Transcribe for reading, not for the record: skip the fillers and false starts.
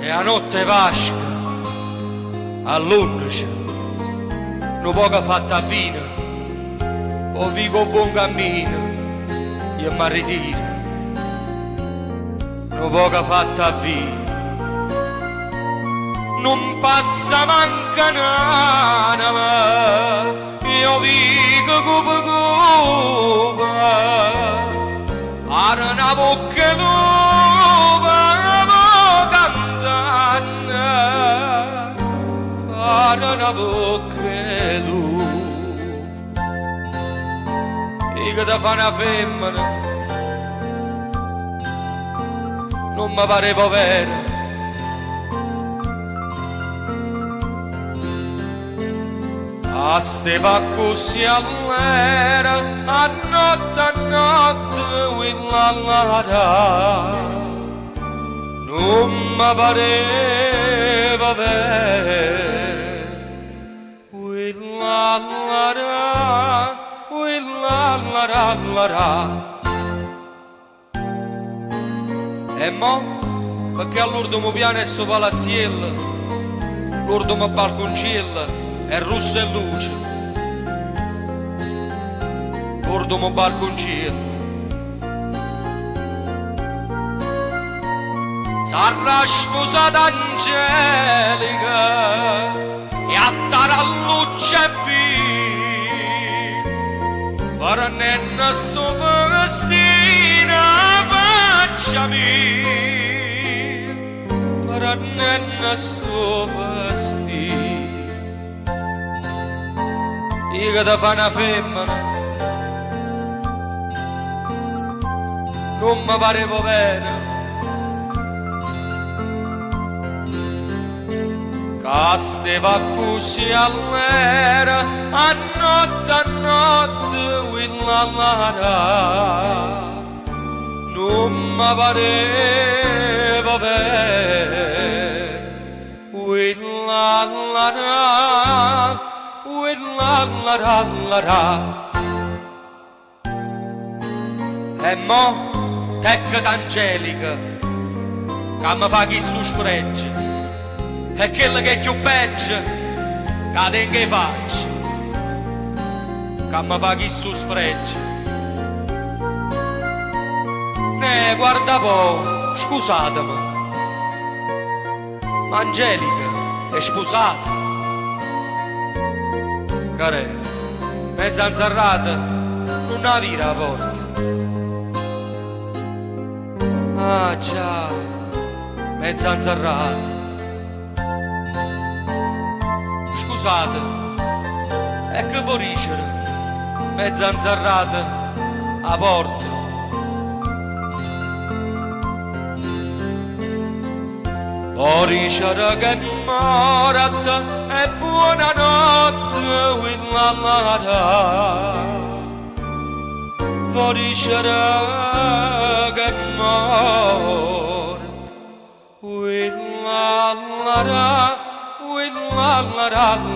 E a notte Pasqua all'11 non poco fatta a vino, poi vivo buon cammino io mi ritiro, non poco fatta a vino, non passa manca n'anima, io vivo cupa cupa, ara una bocca nuova cantando, ara una bocca nuova, e che ti fa una femmina, non mi pareva vero. A ste va così all'era, a notte, willallara, non mi pareva vero, willallara, willallara. E mo', perché all'ultimo piano è sto palazziello, l'ultimo balconcello, è rosso e luce, l'ultimo balconcello. Sarà sposata Angelica e a taralluccia e vino, faranno sto vestino faccia mia, faranno sto vestino. Io che ti fa una femmina, non mi pareva bene, che stava così all'era, a notte, willallara, non mi pareva bene, willallara, willallara. E mo' tecca d'Angelica che mi fa chi stu sfreggi, e quello che è più peggio che tengo che faccio, che mi fa chi stu sfreggi. Ne guarda po', scusatemi, ma Angelica è sposata? Care, mezza inzarrata, non ha vira porta. Ah già, mezza inzarrata. Scusate, è che può ricere, mezza inzarrata a porta. Può ricere che morat e buonanotte, willallara. Può ricere che mort, willallara, willallara.